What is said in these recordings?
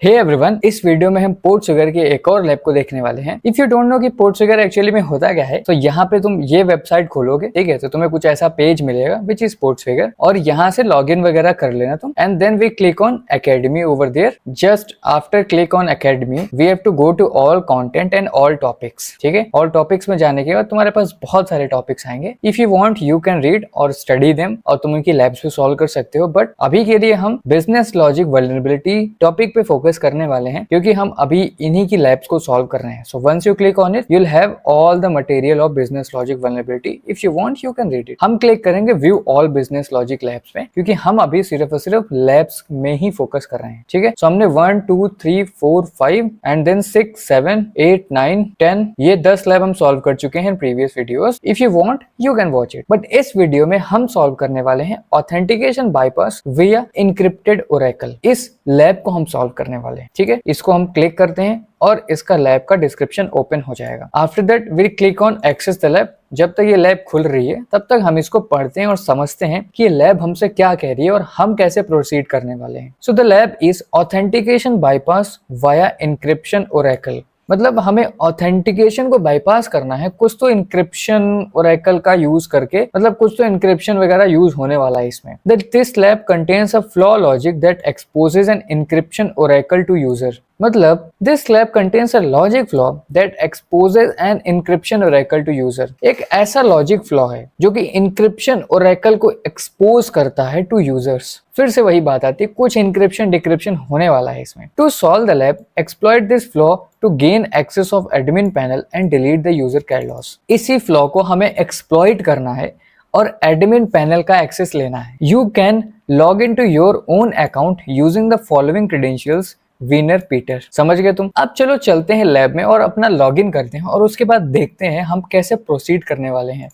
Hey everyone, इस video में हम पोर्टसुगर के एक और लैब को देखने वाले हैं। इफ यू डोंट नो कि पोर्टसुगर एक्चुअली में होता क्या है, तो यहाँ पे तुम ये वेबसाइट खोलोगे, ठीक है, तो तुम्हें कुछ ऐसा पेज मिलेगा विच इज पोर्टसुगर, और यहाँ से लॉगिन वगैरह कर लेना तुम। And then we click on academy over there. Just after click on academy we have to go to all content and all topics. ठीक है, ऑल टॉपिक्स में जाने के बाद तुम्हारे पास बहुत सारे टॉपिक्स आएंगे। If you want you can read और स्टडी देम, और तुम उनकी लैब्स भी सॉल्व कर सकते हो। बट अभी के लिए हम बिजनेस लॉजिक वल्नरेबिलिटी टॉपिक पे फोकस करने वाले हैं, क्योंकि हम अभी इन्हीं की लैब्स को सॉल्व कर रहे हैं। So once you click on it you will have all the material of business logic vulnerability. If you want you can read it. हम क्लिक करेंगे view all business logic labs पे, क्योंकि हम अभी सिर्फ और सिर्फ लैब्स में ही फोकस कर रहे हैं। ठीक है, सो हमने 1 2 3 4 5 एंड देन 6 7 8 9 10 ये 10 लैब हम सॉल्व कर चुके हैं in previous videos. If you want you can watch it. But इस वीडियो में हम सॉल्व करने वाले हैं ऑथेंटिकेशन बाईपास विया इनक्रिप्टेड ओरेकल। इस लैब को हम सॉल्व करने वाले हैं। ठीक है, इसको हम क्लिक करते हैं और इसका लैब का डिस्क्रिप्शन ओपन हो जाएगा। After that we click on access the lab. जब तक ये लैब खुल रही है तब तक हम इसको पढ़ते हैं और समझते हैं कि ये लैब हमसे क्या कह रही है और हम कैसे प्रोसीड करने वाले हैं। So the lab is authentication bypass via encryption Oracle. मतलब हमें ऑथेंटिकेशन को बाईपास करना है, कुछ तो इंक्रिप्शन ओरेकल का यूज करके, मतलब कुछ तो इंक्रिप्शन वगैरह यूज होने वाला है इसमें। This lab contains a flaw logic that exposes an encryption oracle to user. मतलब this lab contains a logic flaw that exposes an encryption oracle to user. एक ऐसा लॉजिक फ्लॉ है जो कि इंक्रिप्शन ओरेकल को एक्सपोज करता है to users. फिर से वही बात आती है, कुछ इंक्रिप्शन डिक्रिप्शन होने वाला है इसमें। To solve the lab exploit this flaw to gain access of admin panel and delete the user Carlos. इसी फ्लॉ को हमें एक्सप्लॉइट करना है और एडमिन पैनल का एक्सेस लेना है। You can log in to your own account using the following credentials Wiener Peter. समझ गए तुम? अब चलो चलते हैं लैब में और अपना लॉगिन करते हैं और उसके बाद देखते हैं हम कैसे प्रोसीड करने वाले हैं।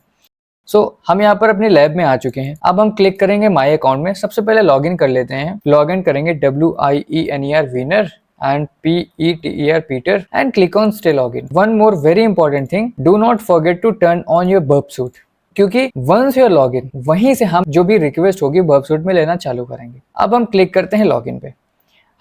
हम यहाँ पर अपनी लैब में आ चुके हैं। अब हम क्लिक करेंगे माई अकाउंट में। सबसे पहले लॉगिन कर लेते हैं। लॉगिन करेंगे WIENER winner and PETER Peter and click on stay login. One more very important thing, do not forget to turn on your burp suit, क्योंकि once you are login वहीं से हम जो भी रिक्वेस्ट होगी burp suit में लेना चालू करेंगे। अब हम क्लिक करते हैं लॉगिन पे।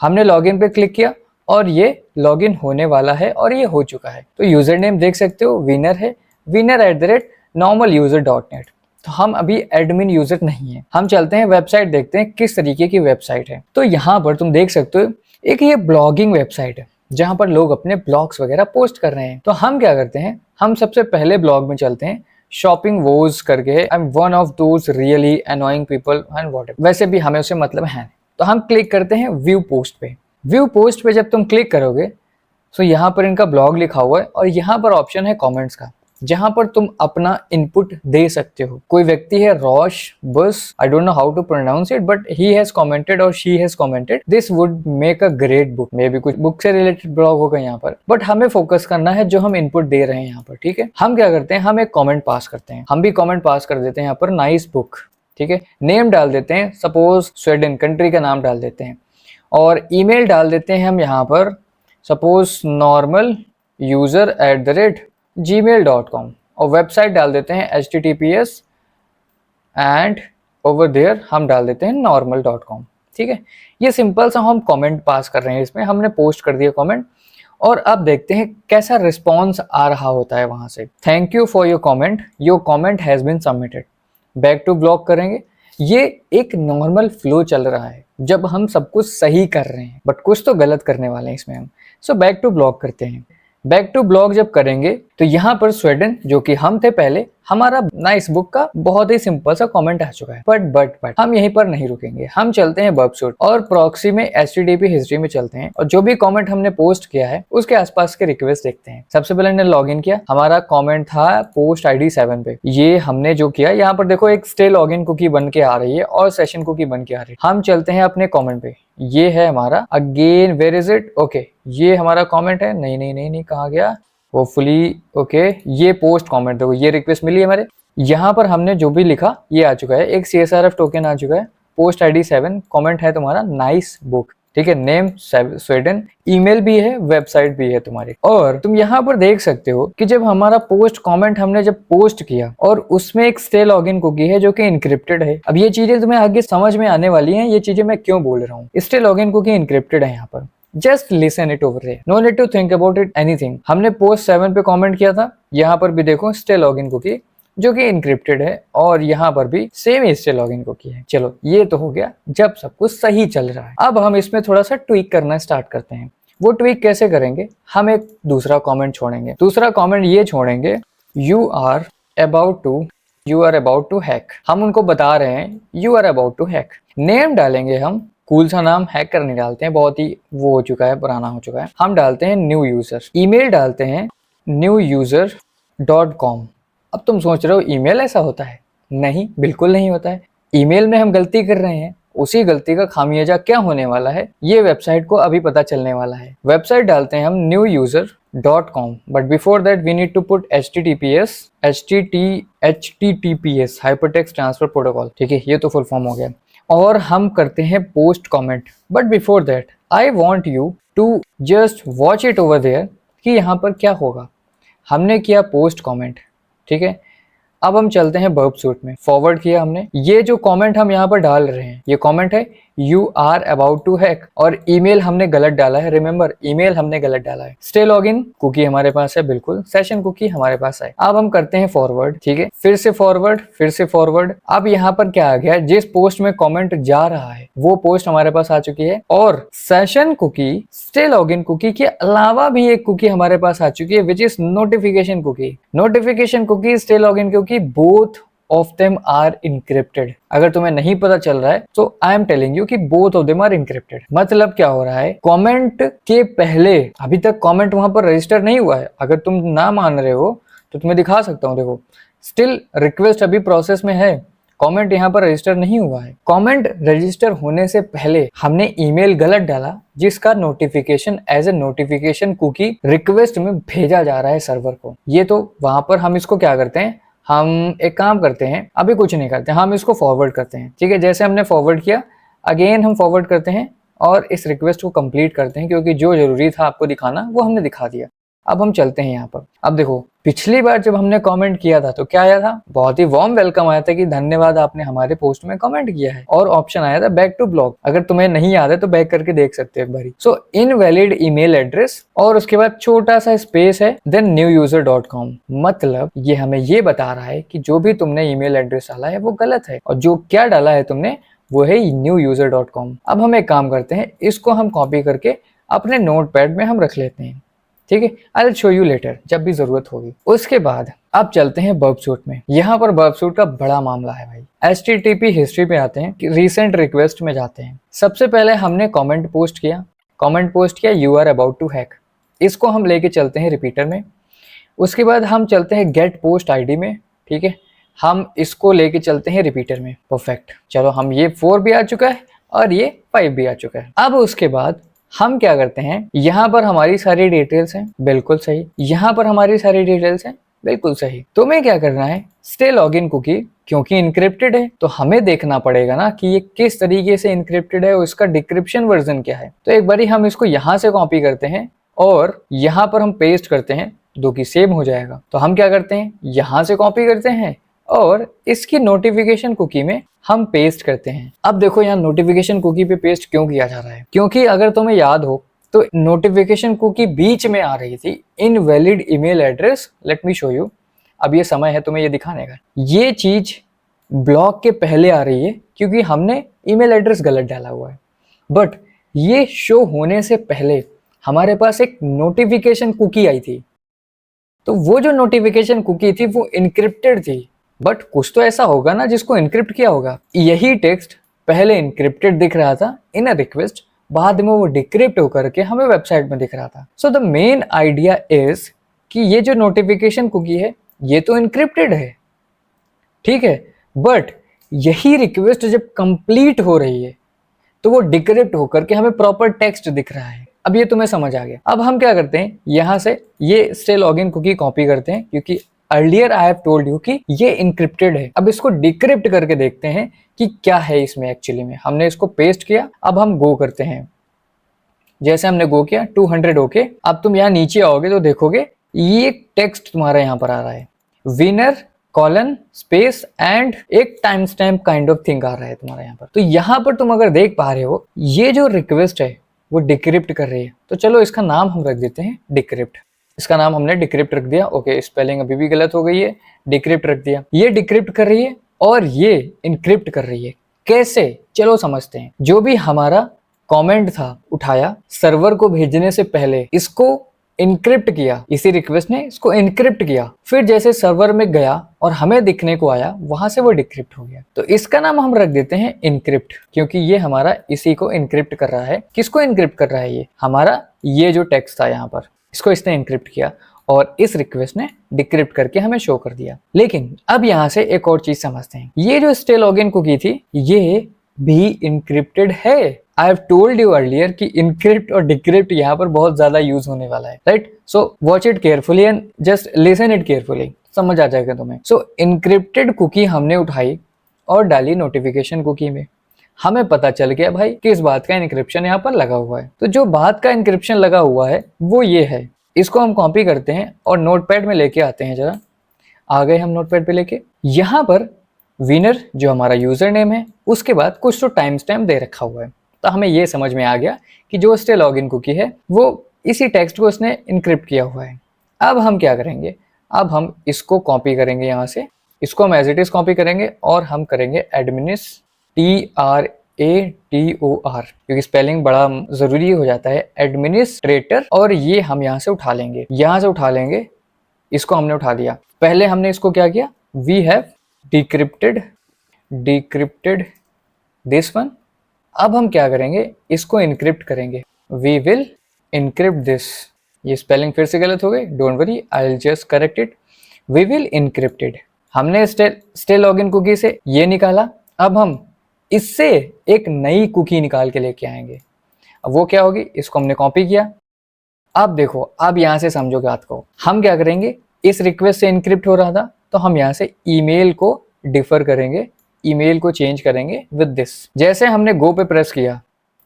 हमने लॉगिन पे क्लिक किया और ये लॉगिन होने वाला है और ये हो चुका है। तो यूजर नेम देख सकते हो विनर है, winner@normaluser.net। तो हम अभी एडमिन यूजर नहीं है। हम चलते हैं वेबसाइट, देखते हैं किस तरीके की वेबसाइट है। तो यहाँ पर तुम देख सकते हो एक ये ब्लॉगिंग वेबसाइट है जहां पर लोग अपने ब्लॉग्स वगैरह पोस्ट कर रहे हैं। तो हम क्या करते हैं, हम सबसे पहले ब्लॉग में चलते हैं। शॉपिंग वोज करके, I am one of those really annoying people and whatever. वैसे भी हमें उससे मतलब है। तो हम क्लिक करते हैं व्यू पोस्ट पे। व्यू पोस्ट पे जब तुम क्लिक करोगे तो यहाँ पर इनका ब्लॉग लिखा हुआ है और यहाँ पर ऑप्शन है कॉमेंट्स का, जहां पर तुम अपना इनपुट दे सकते हो। कोई व्यक्ति है रोश बस, I don't know how to pronounce it, but he has commented और she has commented this would make a great book. Maybe कुछ बुक से रिलेटेड ब्लॉग होगा यहाँ पर, बट हमें फोकस करना है जो हम इनपुट दे रहे हैं यहाँ पर। ठीक है, हम क्या करते हैं, हम एक कमेंट पास करते हैं। हम भी कमेंट पास कर देते हैं यहाँ पर, नाइस बुक। ठीक है, नेम डाल देते हैं, सपोज स्वीडन कंट्री का नाम डाल देते हैं, और ईमेल डाल देते हैं हम यहाँ पर, सपोज normaluser@gmail.com, और वेबसाइट डाल देते हैं https एंड ओवर देयर हम डाल देते हैं normal.com। ठीक है, ये सिंपल सा हम कमेंट पास कर रहे हैं इसमें। हमने पोस्ट कर दिया कमेंट और अब देखते हैं कैसा रिस्पॉन्स आ रहा होता है वहां से। Thank you for your comment, your comment has been submitted. Back to blog करेंगे। ये एक नॉर्मल फ्लो चल रहा है जब हम सब कुछ सही कर रहे हैं, बट कुछ तो गलत करने वाले हैं इसमें हम। सो बैक टू ब्लॉग करते हैं। बैक टू ब्लॉग जब करेंगे तो यहाँ पर स्वीडन जो कि हम थे पहले, हमारा नाइस बुक का बहुत ही सिंपल सा कमेंट आ चुका है। बट हम यहीं पर नहीं रुकेंगे, हम चलते हैं बर्प सूट और प्रॉक्सी में HTTP हिस्ट्री में चलते हैं और जो भी कमेंट हमने पोस्ट किया है उसके आसपास के रिक्वेस्ट देखते हैं। सबसे पहले हमने लॉगिन किया, हमारा कमेंट था पोस्ट ID 7 पे। ये हमने जो किया, यहाँ पर देखो एक स्टे लॉगिन कुकी बन के आ रही है और सेशन कुकी बन के आ रही है। हम चलते हैं अपने कॉमेंट पे। ये है हमारा, again where is it, okay ये हमारा कमेंट है। नहीं कहाँ गया, होपफुली ओके ये पोस्ट कमेंट, देखो ये रिक्वेस्ट मिली है हमारे। यहाँ पर हमने जो भी लिखा ये आ चुका है, एक CSRF टोकन आ चुका है। पोस्ट ID 7, कमेंट है तुम्हारा नाइस बुक। ठीक है, नेम स्वीडन, ईमेल भी है, वेबसाइट भी है तुम्हारी। और तुम यहाँ पर देख सकते हो कि जब हमारा पोस्ट कमेंट हमने जब पोस्ट किया और उसमें एक स्टे लॉगिन कुकी है जो कि इनक्रिप्टेड है। अब ये चीजें तुम्हें आगे समझ में आने वाली हैं, ये चीजें मैं क्यों बोल रहा हूँ। स्टे लॉगिन कुकी इनक्रिप्टेड है यहाँ पर। Just listen it over there, no need to think about it anything. हमने पोस्ट 7 पे कमेंट किया था, यहाँ पर भी देखो स्टे लॉगिन कुकी जो कि इनक्रिप्टेड है, और यहाँ पर भी सेम ही स्टे लॉगिन कुकी है। चलो ये तो हो गया जब सब कुछ सही चल रहा है। अब हम इसमें थोड़ा सा ट्वीक करना स्टार्ट करते हैं। वो ट्वीक कैसे करेंगे, हम एक दूसरा कमेंट छोड़ेंगे। दूसरा कमेंट ये छोड़ेंगे, you are about to hack. हम उनको बता रहे हैं you are about to hack. Name डालेंगे हम, कूल सा नाम, हैकर नहीं डालते हैं, बहुत ही वो हो चुका है, पुराना हो चुका है। हम डालते हैं न्यू यूजर। ईमेल डालते हैं newuser.com। अब तुम सोच रहे हो ईमेल ऐसा होता है? नहीं, बिल्कुल नहीं होता है। ईमेल में हम गलती कर रहे हैं, उसी गलती का खामियाजा क्या होने वाला है ये वेबसाइट को अभी पता चलने वाला है। वेबसाइट डालते हैं हम newuser.com, but before that we need to put HTTPS hypertext transfer protocol. ठीक है, ये तो फुल फॉर्म हो गया। और हम करते हैं post comment, but before that I want you to just watch it over there कि यहाँ पर क्या होगा। हमने किया पोस्ट कमेंट, ठीक है। अब हम चलते हैं वर्ब सूट में, फॉरवर्ड किया हमने। ये जो कमेंट हम यहाँ पर डाल रहे हैं ये कमेंट है you are about to hack, और ईमेल हमने गलत डाला है। रिमेंबर, ईमेल हमने गलत डाला है। स्टे लॉगिन कुकी हमारे पास है, बिल्कुल सेशन कुकी हमारे पास है। अब हम करते हैं फॉरवर्ड, ठीक है, फिर से फॉरवर्ड, फिर से फॉरवर्ड। अब यहाँ पर क्या आ गया, जिस पोस्ट में कमेंट जा रहा है वो पोस्ट हमारे पास आ चुकी है, और session cookie stay login cookie के अलावा भी एक कुकी हमारे पास आ चुकी है, which is notification cookie. Notification cookie, stay login cookie, both of them are encrypted. अगर तुम्हें नहीं पता चल रहा है तो आई एम टेलिंग यू कि both of them are encrypted. मतलब क्या हो रहा है, कमेंट के पहले अभी तक कमेंट वहां पर रजिस्टर नहीं हुआ है। अगर तुम ना मान रहे हो तो तुम्हें दिखा सकता हूं, देखो स्टिल रिक्वेस्ट अभी प्रोसेस में है, कमेंट यहाँ पर रजिस्टर नहीं हुआ है। कमेंट रजिस्टर होने से पहले हमने ईमेल गलत डाला, जिसका notification as a notification cookie request में भेजा जा रहा है सर्वर को। ये तो वहां पर हम इसको क्या करते हैं, हम एक काम करते हैं, अभी कुछ नहीं करते, हम इसको फॉरवर्ड करते हैं। ठीक है, जैसे हमने फॉरवर्ड किया अगेन हम फॉरवर्ड करते हैं और इस रिक्वेस्ट को कंप्लीट करते हैं, क्योंकि जो जरूरी था आपको दिखाना वो हमने दिखा दिया। अब हम चलते हैं यहाँ पर। अब देखो पिछली बार जब हमने कमेंट किया था तो क्या आया था, बहुत ही वार्म वेलकम आया था कि धन्यवाद आपने हमारे पोस्ट में कमेंट किया है, और ऑप्शन आया था बैक टू ब्लॉग। अगर तुम्हें नहीं याद है तो बैक करके देख सकते हो एक बारी। सो इनवैलिड ईमेल एड्रेस और उसके बाद छोटा सा स्पेस है, देन newuser.com। मतलब ये हमें ये बता रहा है कि जो भी तुमने ईमेल एड्रेस डाला है वो गलत है, और जो क्या डाला है तुमने वो है newuser.com। अब हम एक काम करते हैं, इसको हम कॉपी करके अपने नोटपैड में हम रख लेते हैं। ठीक है, I will show you later, जब भी जरूरत होगी। उसके बाद अब चलते हैं वर्ब सूट में। यहाँ पर वर्ब सूट का बड़ा मामला है भाई। HTTP हिस्ट्री पे आते हैं, रीसेंट रिक्वेस्ट में जाते हैं। सबसे पहले हमने कमेंट पोस्ट किया you are about to hack, इसको हम लेके चलते हैं रिपीटर में। उसके बाद हम चलते हैं गेट पोस्ट ID में, ठीक है, हम इसको लेके चलते हैं रिपीटर में। परफेक्ट, चलो हम ये 4 भी आ चुका है और ये 5 भी आ चुका है। अब उसके बाद हम क्या करते हैं, यहाँ पर हमारी सारी डिटेल्स हैं, बिल्कुल सही। यहाँ पर हमारी सारी डिटेल्स हैं, बिल्कुल सही। तुम्हें क्या करना है, स्टे लॉगिन कुकी क्योंकि इनक्रिप्टेड है तो हमें देखना पड़ेगा ना कि ये किस तरीके से इनक्रिप्टेड है और इसका डिक्रिप्शन वर्जन क्या है। तो एक बारी हम इसको यहाँ से कॉपी करते हैं और यहाँ पर हम पेस्ट करते हैं, दो की सेम हो जाएगा। तो हम क्या करते हैं, यहाँ से कॉपी करते हैं और इसकी नोटिफिकेशन कुकी में हम पेस्ट करते हैं। अब देखो यहाँ नोटिफिकेशन कुकी पे पेस्ट क्यों किया जा रहा है, क्योंकि अगर तुम्हें याद हो तो नोटिफिकेशन कुकी बीच में आ रही थी invalid email address. Let me show you, अब ये समय है तुम्हें ये दिखाने का। ये चीज ब्लॉक के पहले आ रही है क्योंकि हमने ईमेल एड्रेस गलत डाला हुआ है, बट ये शो होने से पहले हमारे पास एक नोटिफिकेशन कुकी आई थी। तो वो जो नोटिफिकेशन कुकी थी वो इनक्रिप्टेड थी, बट कुछ तो ऐसा होगा ना जिसको इनक्रिप्ट किया होगा। यही टेक्स्ट पहले इनक्रिप्टेड दिख रहा था इन अ रिक्वेस्ट, बाद में वो डिक्रिप्ट होकर के हमें वेबसाइट में दिख रहा था। So the main idea is कि ये जो नोटिफिकेशन कुकी है ये तो इनक्रिप्टेड है, ठीक है, बट यही रिक्वेस्ट जब कंप्लीट हो रही है तो वो डिक्रिप्ट होकर के हमें प्रॉपर टेक्स्ट दिख रहा है। अब ये तुम्हें समझ आ गया। अब हम क्या करते हैं, यहाँ से ये स्टे लॉगिन कुकी कॉपी करते हैं, क्योंकि earlier I have told you कि ये इनक्रिप्टेड है। अब इसको डिक्रिप्ट करके देखते हैं कि क्या है इसमें एक्चुअली में। हमने इसको पेस्ट किया, अब हम गो करते हैं। जैसे हमने गो किया 200 ओके। अब तुम यहाँ नीचे आओगे तो देखोगे ये टेक्स्ट तुम्हारा यहाँ पर आ रहा है, विनर कॉलन स्पेस एंड एक time stamp kind of thing आ रहा है तुम्हारा यहाँ पर। तो यहाँ पर तुम अगर देख पा रहे हो ये जो रिक्वेस्ट है वो डिक्रिप्ट कर रही है। तो चलो इसका नाम हम रख देते हैं डिक्रिप्ट। इसका नाम हमने डिक्रिप्ट रख दिया। ओके, स्पेलिंग अभी भी गलत हो गई है, डिक्रिप्ट रख दिया। ये डिक्रिप्ट कर रही है और ये इनक्रिप्ट कर रही है। कैसे, चलो समझते हैं। जो भी हमारा कमेंट था उठाया, सर्वर को भेजने से पहले इसको इनक्रिप्ट किया, इसी रिक्वेस्ट ने इसको इनक्रिप्ट किया, फिर जैसे सर्वर में गया और हमें दिखने को आया, वहां से वो डिक्रिप्ट हो गया। तो इसका नाम हम रख देते हैं इनक्रिप्ट, क्योंकि ये हमारा इसी को इनक्रिप्ट कर रहा है। किसको इनक्रिप्ट कर रहा है? ये हमारा ये जो टेक्स्ट था यहाँ पर, इसको इसने इनक्रिप्ट किया और इस रिक्वेस्ट ने डिक्रिप्ट करके हमें शो कर दिया। लेकिन अब यहाँ से एक और चीज समझते हैं। ये जो स्टे लॉगिन कुकी थी, ये भी इनक्रिप्टेड है। I have told you earlier कि इनक्रिप्ट और डिक्रिप्ट यहाँ पर बहुत ज्यादा यूज होने वाला है, right? So watch it carefully and just listen it carefully, समझ आ जाएगा तुम्हें। सो इनक्रिप्टेड कुकी हमने उठाई और डाली नोटिफिकेशन कुकी में। हमें पता चल गया भाई किस बात का इनक्रिप्शन यहाँ पर लगा हुआ है। तो जो बात का इनक्रिप्शन लगा हुआ है वो ये है। इसको हम कॉपी करते हैं और नोटपैड में लेके आते हैं। जरा आ गए हम नोटपैड पे लेके। यहाँ पर विनर जो हमारा यूजर नेम है, उसके बाद कुछ तो टाइम स्टैम्प दे रखा हुआ है। तो हमें ये समझ में आ गया कि जो स्टे लॉगिन कुकी है वो इसी टेक्स्ट को उसने इनक्रिप्ट किया हुआ है। अब हम क्या करेंगे? अब हम इसको कॉपी करेंगे यहाँ से, इसको हम एज इट इज कॉपी करेंगे और हम करेंगे TRATOR, क्योंकि स्पेलिंग बड़ा जरूरी हो जाता है, एडमिनिस्ट्रेटर। और ये हम यहाँ से उठा लेंगे, यहाँ से उठा लेंगे। इसको हमने उठा लिया। पहले हमने इसको क्या किया? We have decrypted this one. अब हम क्या करेंगे? इसको इनक्रिप्ट करेंगे। We will encrypt this. ये स्पेलिंग फिर से गलत हो गई, don't worry, I will just correct it. We will encrypted. हमने स्टे लॉगिन कुकी से ये निकाला। अब हम इससे एक नई कुकी निकाल के लेके आएंगे। अब वो क्या होगी? इसको हमने कॉपी किया। अब देखो, अब यहाँ से समझो बात को। हम क्या करेंगे? इस रिक्वेस्ट से इनक्रिप्ट हो रहा था, तो हम यहाँ से ईमेल को डिफर करेंगे, ईमेल को चेंज करेंगे विद दिस। जैसे हमने गो पे प्रेस किया,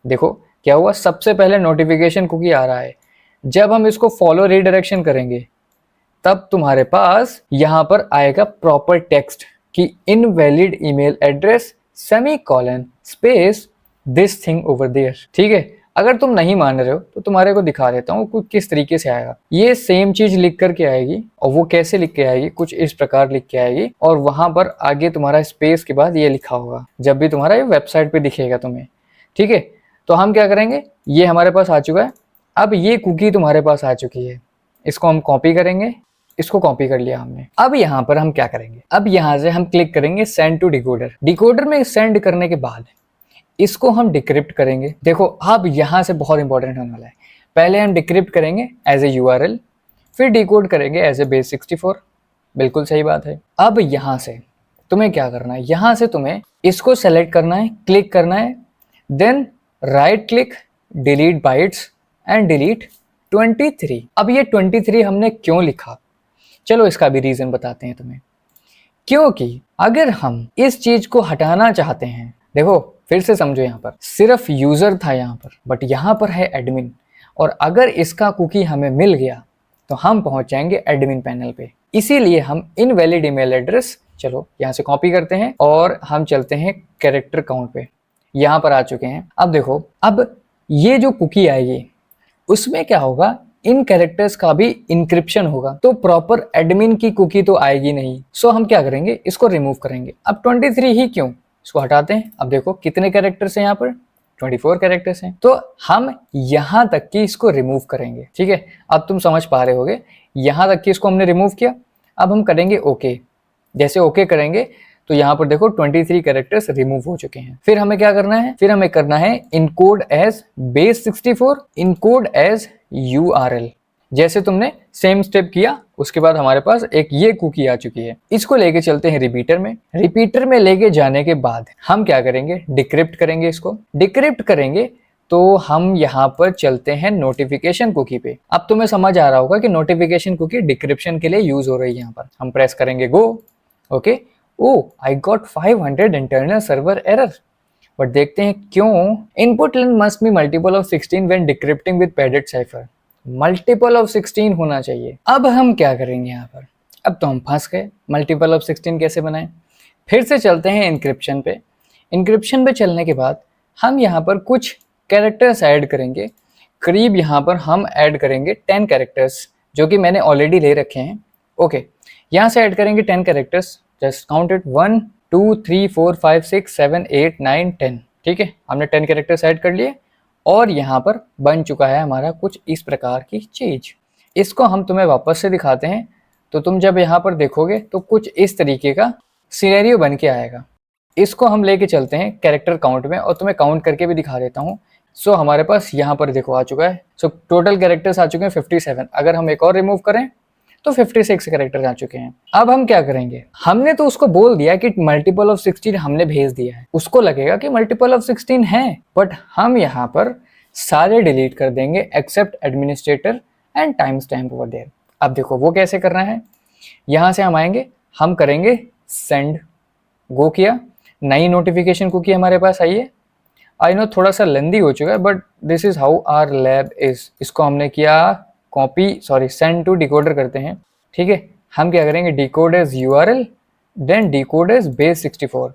देखो क्या हुआ? सबसे पहले नोटिफिकेशन कुकी आ रहा है। जब हम इसको फॉलो रीडायरेक्शन करेंगे, तब तुम्हारे पास यहाँ पर आएगा प्रॉपर टेक्स्ट कि invalid email address semicolon space this thing over there. ठीक है, अगर तुम नहीं मान रहे हो तो तुम्हारे को दिखा देता हूँ कुछ किस तरीके से आएगा। ये सेम चीज लिख करके आएगी, और वो कैसे लिख के आएगी? कुछ इस प्रकार लिख के आएगी, और वहां पर आगे तुम्हारा स्पेस के बाद ये लिखा होगा, जब भी तुम्हारा ये वेबसाइट पे दिखेगा तुम्हें। ठीक है, तो हम क्या करेंगे? ये हमारे पास आ चुका है। अब ये कुकी तुम्हारे पास आ चुकी है, इसको हम कॉपी करेंगे। इसको कॉपी कर लिया हमने। अब यहाँ पर हम क्या करेंगे? अब यहाँ से हम क्लिक करेंगे सेंड टू डिकोडर। डिकोडर में सेंड करने के बाद इसको हम डिक्रिप्ट करेंगे। देखो अब यहाँ से बहुत इंपॉर्टेंट होने वाला है। पहले हम डिक्रिप्ट करेंगे एज ए URL, फिर डिकोड करेंगे एज ए base64। बिल्कुल सही बात है। अब यहाँ से तुम्हें क्या करना है? यहाँ से तुम्हें इसको सेलेक्ट करना है, क्लिक करना है, then right click, delete bytes and delete 23। अब ये 23 हमने क्यों लिखा? चलो इसका भी रीजन बताते हैं तुम्हें। क्योंकि अगर हम इस चीज को हटाना चाहते हैं, देखो फिर से समझो, यहाँ पर सिर्फ यूजर था यहाँ पर, बट यहाँ पर है एडमिन। और अगर इसका कुकी हमें मिल गया तो हम पहुंच जाएंगे एडमिन पैनल पे। इसीलिए हम इनवैलिड ईमेल एड्रेस, चलो यहाँ से कॉपी करते हैं और हम चलते हैं कैरेक्टर काउंट पे। यहाँ पर आ चुके हैं। अब देखो, अब ये जो कुकी आएगी उसमें क्या होगा? इन कैरेक्टर्स का भी इंक्रिप्शन होगा, तो प्रॉपर एडमिन की कुकी तो आएगी नहीं। सो हम क्या करेंगे? इसको रिमूव करेंगे। अब 23 ही क्यों, इसको हटाते हैं। अब देखो कितने कैरेक्टर्स हैं यहाँ पर? 24 कैरेक्टर्स हैं। तो हम यहाँ तक की इसको रिमूव करेंगे। ठीक है, अब तुम समझ पा रहे होगे। यहाँ तक की इसको हमने रिमूव किया। अब हम करेंगे ओके। जैसे ओके करेंगे तो यहाँ पर देखो 23 कैरेक्टर्स रिमूव हो चुके हैं। फिर हमें क्या करना है? फिर हमें करना है encode as base64, encode as URL। जैसे तुमने सेम स्टेप किया, उसके बाद हमारे पास एक ये कुकी आ चुकी है। इसको लेके चलते हैं रिपीटर में। रिपीटर में लेके जाने के बाद हम क्या करेंगे? डिक्रिप्ट करेंगे। इसको डिक्रिप्ट करेंगे तो हम यहाँ पर चलते हैं नोटिफिकेशन कुकी पे। अब तुम्हें समझ आ रहा होगा कि नोटिफिकेशन कुकी डिक्रिप्शन के लिए यूज हो रही है। यहाँ पर हम प्रेस करेंगे go. Okay, oh I got 500 internal server error. But देखते हैं क्यों। Input length must be multiple of 16 when decrypting with padded cipher. Multiple of 16 होना चाहिए। अब हम क्या करेंगे यहाँ पर? अब तो हम फंस गए, मल्टीपल ऑफ 16 कैसे बनाएं? फिर से चलते हैं इंक्रिप्शन पे। इंक्रिप्शन पे चलने के बाद हम यहाँ पर कुछ कैरेक्टर्स ऐड करेंगे, करीब यहाँ पर हम ऐड करेंगे 10 कैरेक्टर्स, जो कि मैंने ऑलरेडी ले रखे हैं। ओके, यहाँ से ऐड करेंगे 10 कैरेक्टर्स, जस्ट काउंट इट 1 2 3 4 5 6 7 8 9 10। ठीक है, हमने 10 कैरेक्टर्स ऐड कर लिए और यहाँ पर बन चुका है हमारा कुछ इस प्रकार की चीज। इसको हम तुम्हें वापस से दिखाते हैं, तो तुम जब यहाँ पर देखोगे तो कुछ इस तरीके का सिनेरियो बन के आएगा। इसको हम लेके चलते हैं कैरेक्टर काउंट में और तुम्हें काउंट करके भी दिखा देता हूँ। सो हमारे पास यहाँ पर देखो आ चुका है। सो टोटल कैरेक्टर्स आ चुके हैं 57। अगर हम एक और रिमूव करें तो 56 कैरेक्टर्स आ चुके हैं। अब हम क्या करेंगे, हमने तो उसको बोल दिया कि मल्टीपल ऑफ 16 हमने भेज दिया है, उसको लगेगा कि मल्टीपल ऑफ 16 है, बट हम यहाँ पर सारे डिलीट कर देंगे except administrator and time stamp over there. अब देखो वो कैसे करना है, यहाँ से हम आएंगे, हम करेंगे सेंड, गो किया, नई नोटिफिकेशन कुकी हमारे पास आई है। आई नो थोड़ा सा लेंदी हो चुका है, but this is how our lab is. इसको हमने किया copy, sorry send to decoder करते हैं। ठीक है, हम क्या करेंगे, decode as URL then decode as base 64,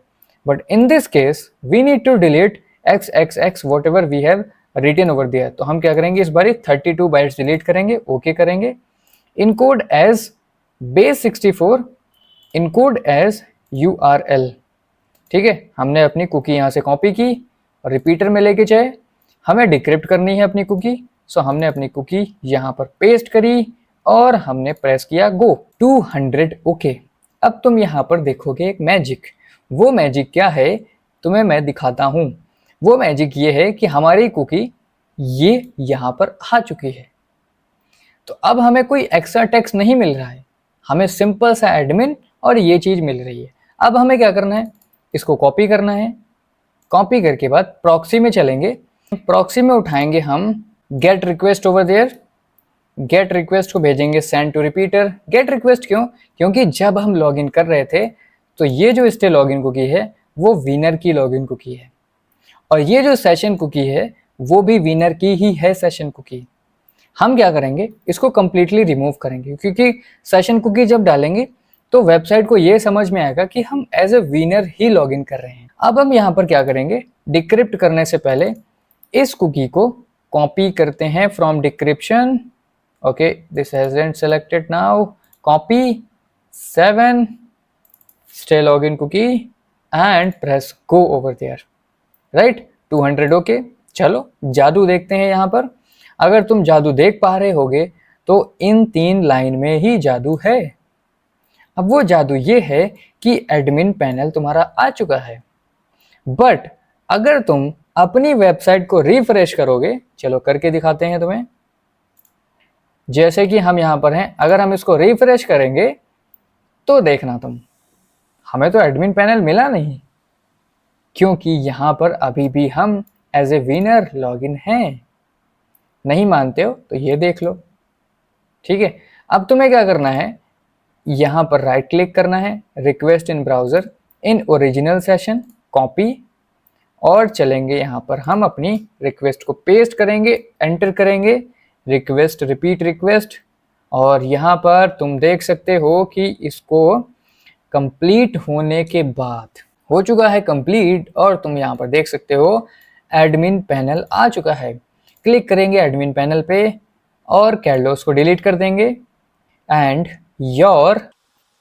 but in this case we need to delete XXX whatever we have written over there. तो हम क्या करेंगे, इस बार 32 बाइट्स डिलीट करेंगे, ओके करेंगे। Encode as base 64, encode as URL। ठीक है, हमने अपनी कुकी यहाँ से कॉपी की और रिपीटर में लेके जाए, हमें डिक्रिप्ट करनी है अपनी कुकी। सो हमने अपनी कुकी यहाँ पर पेस्ट करी और हमने प्रेस किया गो 200। ओके, अब तुम यहाँ पर देखोगे एक मैजिक। वो मैजिक क्या है तुम्हें मैं दिखाता हूँ। वो मैजिक ये है कि हमारी कुकी ये यहाँ पर आ चुकी है। तो अब हमें कोई एक्स्ट्रा टेक्स्ट नहीं मिल रहा है, हमें सिंपल सा एडमिन और ये चीज मिल रही है। अब हमें क्या करना है, इसको कॉपी करना है। कॉपी करके बाद प्रॉक्सी में चलेंगे, प्रॉक्सी में उठाएंगे हम get request over there. Get request को भेजेंगे send to repeater. Get request क्यों, क्योंकि जब हम लॉगिन कर रहे थे तो ये जो स्टे लॉगिन कुकी है वो विनर की लॉगिन कुकी है, और ये जो सेशन कुकी है वो भी विनर की ही है सेशन कुकी। हम क्या करेंगे, इसको कंप्लीटली रिमूव करेंगे, क्योंकि सेशन कुकी जब डालेंगे तो वेबसाइट को ये समझ में आएगा कि हम एज ए विनर ही लॉगिन कर रहे हैं। अब हम यहाँ पर क्या करेंगे, डिक्रिप्ट करने से पहले इस कुकी को कॉपी करते हैं from decryption. Okay, this hasn't selected now, copy 7 stay login cookie and press go over there, right 200। Okay, चलो जादू देखते हैं यहाँ पर। अगर तुम जादू देख पा रहे होगे तो इन 3 लाइन में ही जादू है। अब वो जादू ये है कि एडमिन पैनल तुम्हारा आ चुका है, बट अगर तुम अपनी वेबसाइट को रिफ्रेश करोगे, चलो करके दिखाते हैं तुम्हें। जैसे कि हम यहाँ पर हैं, अगर हम इसको रिफ्रेश करेंगे तो देखना तुम, हमें तो एडमिन पैनल मिला नहीं, क्योंकि यहाँ पर अभी भी हम एज ए विनर लॉगिन हैं। नहीं मानते हो तो ये देख लो। ठीक है, अब तुम्हें क्या करना है, यहाँ पर राइट क्लिक करना है, request in browser, in original session, copy, और चलेंगे यहाँ पर हम अपनी रिक्वेस्ट को पेस्ट करेंगे, एंटर करेंगे रिक्वेस्ट, रिपीट रिक्वेस्ट, और यहाँ पर तुम देख सकते हो कि इसको कंप्लीट होने के बाद हो चुका है कंप्लीट, और तुम यहाँ पर देख सकते हो एडमिन पैनल आ चुका है। क्लिक करेंगे एडमिन पैनल पे और कैडलोस को डिलीट कर देंगे and your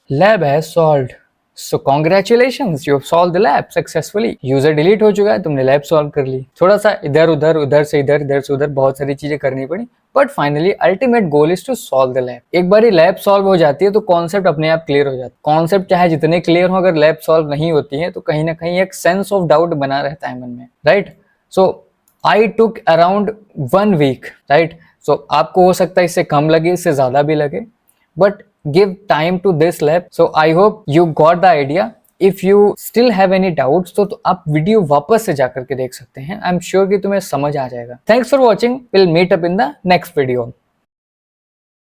lab has solved. So congratulations, you have solve the lab successfully. User delete हो चुका है, तुमने लैब सॉल्व कर ली। थोड़ा सा इधर उधर, उधर से इधर, इधर से उधर, बहुत सारी चीजें करनी पड़ी, but finally ultimate goal is to solve the lab. एक बार लैब सॉल्व हो जाती है तो कॉन्सेप्ट अपने आप क्लियर हो जाता है। कॉन्सेप्ट चाहे जितने क्लियर हो, अगर लैब सॉल्व नहीं होती है तो कहीं ना कहीं एक सेंस ऑफ डाउट बना रहता है मन में, राइट। सो आई टुक अराउंड 1 वीक, राइट। सो आपको हो सकता है इससे कम लगे, इससे ज्यादा भी लगे, but give time to this lab. So I hope you got the idea. If you still have any doubts तो आप वीडियो वापस से जाकर के देख सकते हैं। I'm sure कि तुम्हें समझ आ जाएगा। Thanks for watching. We'll meet up in the next video.